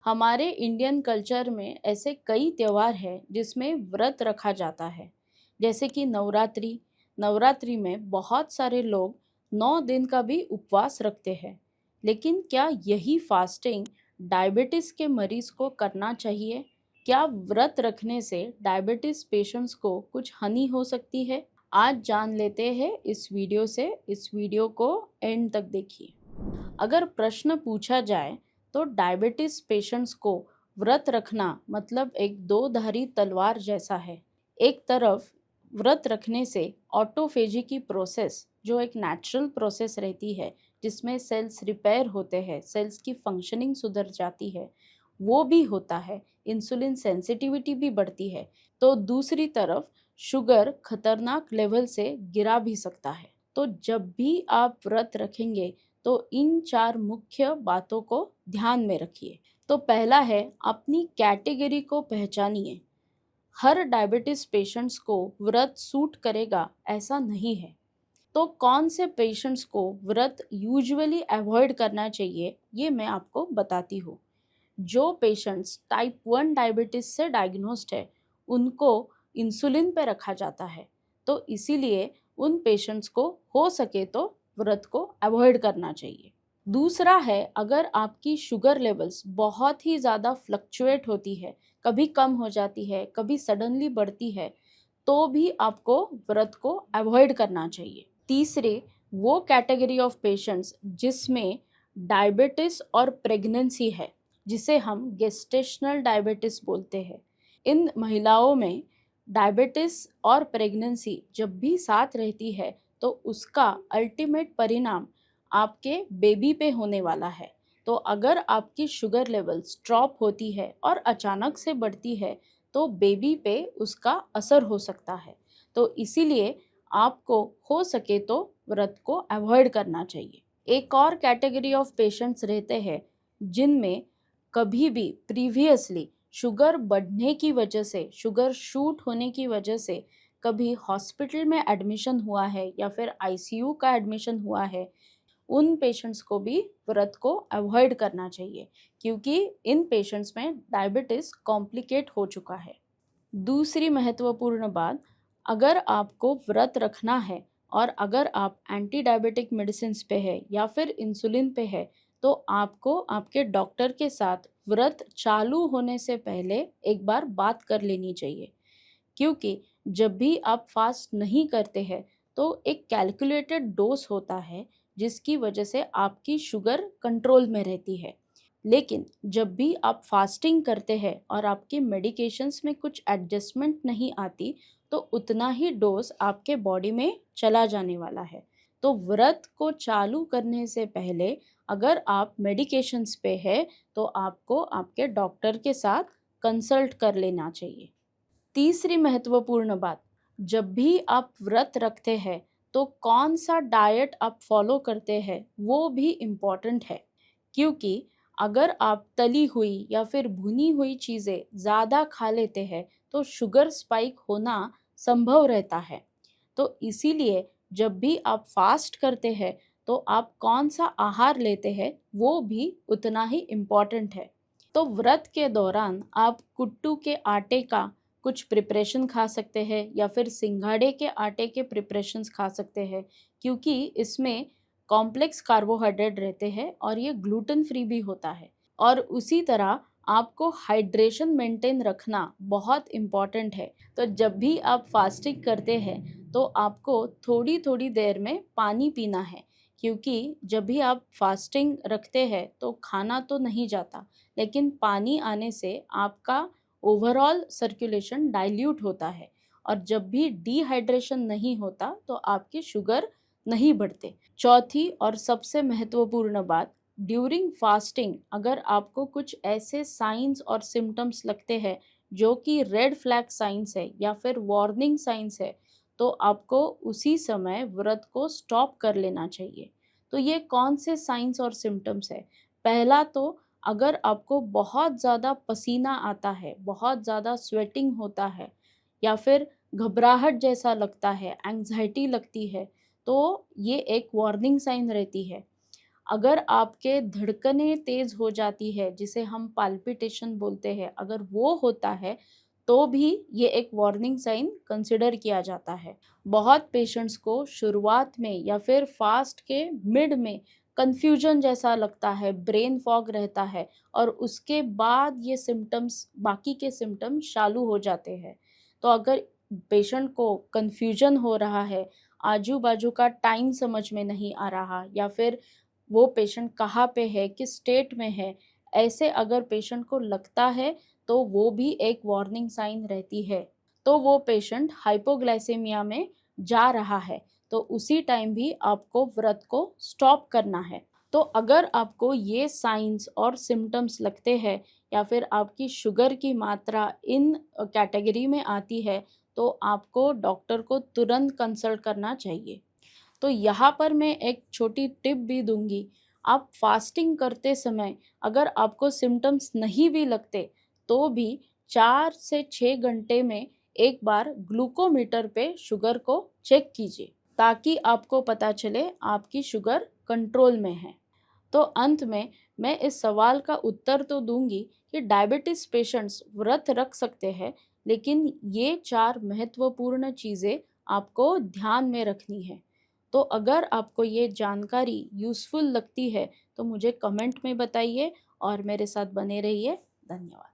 हमारे Indian culture में ऐसे कई त्योहार हैं जिसमें व्रत रखा जाता है। जैसे कि नवरात्रि। नवरात्रि में बहुत सारे लोग 9 दिन का भी उपवास रखते हैं। लेकिन क्या यही फास्टिंग डायबिटीज के मरीज को करना चाहिए? क्या व्रत रखने से डायबिटीज पेशेंट्स को कुछ हानि हो सकती है? आज जान लेते हैं इस वीडियो से। इस वीडियो को एंड तक देखिए। अगर प्रश्न पूछा जाए तो डायबिटीज पेशेंट्स को व्रत रखना मतलब एक दो धारी तलवार जैसा है। एक तरफ व्रत रखने से ऑटोफेजी की प्रोसेस, जो एक नेचुरल प्रोसेस रहती है जिसमें सेल्स रिपेयर होते हैं, सेल्स की फंक्शनिंग सुधर जाती है, वो भी होता है। इंसुलिन सेंसिटिविटी भी बढ़ती है। तो दूसरी तरफ शुगर खतरनाक लेवल से गिरा भी सकता है। तो जब भी आप व्रत रखेंगे तो इन 4 मुख्य बातों को ध्यान में रखिए। तो पहला है, अपनी कैटेगरी को पहचानिए। हर डायबिटीज पेशेंट्स को व्रत सूट करेगा ऐसा नहीं है। तो कौन से पेशेंट्स को व्रत यूजुअली अवॉइड करना चाहिए, ये मैं आपको बताती हूँ। जो पेशेंट्स टाइप 1 डायबिटीज से डायग्नोस्ड है, उनको इंसुलिन पे रखा जाता है। तो इसीलिए उन पेशेंट्स को हो सके तो व्रत को अवॉइड करना चाहिए। दूसरा है, अगर आपकी शुगर लेवल्स बहुत ही ज़्यादा फ्लक्चुएट होती है, कभी कम हो जाती है, कभी सडनली बढ़ती है, तो भी आपको व्रत को अवॉइड करना चाहिए। तीसरे, वो कैटेगरी ऑफ पेशेंट्स जिसमें डायबिटीज और प्रेगनेंसी है, जिसे हम गेस्टेशनल डायबिटीज बोलते हैं। इन महिलाओं में डायबिटीज और प्रेगनेंसी जब भी साथ रहती है तो उसका अल्टीमेट परिणाम आपके बेबी पे होने वाला है। तो अगर आपकी शुगर लेवल्स ड्रॉप होती है और अचानक से बढ़ती है तो बेबी पे उसका असर हो सकता है। तो इसीलिए आपको हो सके तो व्रत को अवॉइड करना चाहिए। एक और कैटेगरी ऑफ पेशेंट्स रहते हैं जिनमें कभी भी प्रीवियसली शुगर बढ़ने की वजह से, शुगर शूट होने की वजह से कभी हॉस्पिटल में एडमिशन हुआ है या फिर आईसीयू का एडमिशन हुआ है, उन पेशेंट्स को भी व्रत को अवॉइड करना चाहिए, क्योंकि इन पेशेंट्स में डायबिटीज कॉम्प्लिकेट हो चुका है। दूसरी महत्वपूर्ण बात, अगर आपको व्रत रखना है और अगर आप एंटी डायबिटिक मेडिसिन पे है या फिर इंसुलिन पे है, तो आपको आपके डॉक्टर के साथ व्रत चालू होने से पहले एक बार बात कर लेनी चाहिए। क्योंकि जब भी आप फास्ट नहीं करते हैं तो एक कैलकुलेटेड डोज होता है जिसकी वजह से आपकी शुगर कंट्रोल में रहती है। लेकिन जब भी आप फास्टिंग करते हैं और आपके मेडिकेशंस में कुछ एडजस्टमेंट नहीं आती, तो उतना ही डोज आपके बॉडी में चला जाने वाला है। तो व्रत को चालू करने से पहले अगर आप मेडिकेशंस पे है तो आपको आपके डॉक्टर के साथ कंसल्ट कर लेना चाहिए। तीसरी महत्वपूर्ण बात, जब भी आप व्रत रखते हैं तो कौन सा डाइट आप फॉलो करते हैं वो भी इम्पॉर्टेंट है। क्योंकि अगर आप तली हुई या फिर भुनी हुई चीज़ें ज़्यादा खा लेते हैं तो शुगर स्पाइक होना संभव रहता है। तो इसीलिए जब भी आप फास्ट करते हैं तो आप कौन सा आहार लेते हैं वो भी उतना ही इम्पॉर्टेंट है। तो व्रत के दौरान आप कुट्टू के आटे का कुछ प्रिपरेशन खा सकते हैं या फिर सिंघाड़े के आटे के प्रिपरेशंस खा सकते हैं, क्योंकि इसमें कॉम्प्लेक्स कार्बोहाइड्रेट रहते हैं और ये ग्लूटेन फ्री भी होता है। और उसी तरह आपको हाइड्रेशन मेंटेन रखना बहुत इम्पॉर्टेंट है। तो जब भी आप फास्टिंग करते हैं तो आपको थोड़ी थोड़ी देर में पानी पीना है, क्योंकि जब भी आप फास्टिंग रखते हैं तो खाना तो नहीं जाता, लेकिन पानी आने से आपका ओवरऑल सर्कुलेशन डाइल्यूट होता है। और जब भी डिहाइड्रेशन नहीं होता तो आपकी शुगर नहीं बढ़ते। चौथी और सबसे महत्वपूर्ण बात, ड्यूरिंग फास्टिंग अगर आपको कुछ ऐसे साइंस और सिम्टम्स लगते हैं जो कि रेड फ्लैग साइंस है या फिर वार्निंग साइंस है, तो आपको उसी समय व्रत को स्टॉप कर लेना चाहिए। तो ये कौन से साइंस और सिम्टम्स है? पहला तो, अगर आपको बहुत ज़्यादा पसीना आता है, बहुत ज़्यादा स्वेटिंग होता है या फिर घबराहट जैसा लगता है, एंग्जाइटी लगती है, तो ये एक वार्निंग साइन रहती है। अगर आपके धड़कनें तेज़ हो जाती है, जिसे हम पाल्पिटेशन बोलते हैं, अगर वो होता है, तो भी ये एक वार्निंग साइन कंसिडर किया जाता है। बहुत पेशेंट्स को शुरुआत में या फिर फास्ट के मिड में कन्फ्यूजन जैसा लगता है, ब्रेन फॉग रहता है और उसके बाद ये सिम्पटम्स, बाकी के सिम्पटम्स चालू हो जाते हैं। तो अगर पेशेंट को कन्फ्यूजन हो रहा है, आजू-बाजू का टाइम समझ में नहीं आ रहा या फिर वो पेशेंट कहाँ पे है, किस स्टेट में है, ऐसे अगर पेशेंट को लगता है, तो वो भी एक वार्निंग साइन रहती है। तो वो पेशेंट हाइपोग्लाइसेमिया में जा रहा है, तो उसी टाइम भी आपको व्रत को स्टॉप करना है। तो अगर आपको ये साइन्स और सिम्पटम्स लगते हैं या फिर आपकी शुगर की मात्रा इन कैटेगरी में आती है, तो आपको डॉक्टर को तुरंत कंसल्ट करना चाहिए। तो यहाँ पर मैं एक छोटी टिप भी दूँगी। आप फास्टिंग करते समय अगर आपको सिम्पटम्स नहीं भी लगते, तो भी 4 से 6 घंटे में एक बार ग्लूकोमीटर पे शुगर को चेक कीजिए, ताकि आपको पता चले आपकी शुगर कंट्रोल में है। तो अंत में मैं इस सवाल का उत्तर तो दूँगी कि डायबिटीज़ पेशेंट्स व्रत रख सकते हैं, लेकिन ये 4 महत्वपूर्ण चीज़ें आपको ध्यान में रखनी है। तो अगर आपको ये जानकारी यूज़फुल लगती है, तो मुझे कमेंट में बताइए और मेरे साथ बने रहिए। धन्यवाद।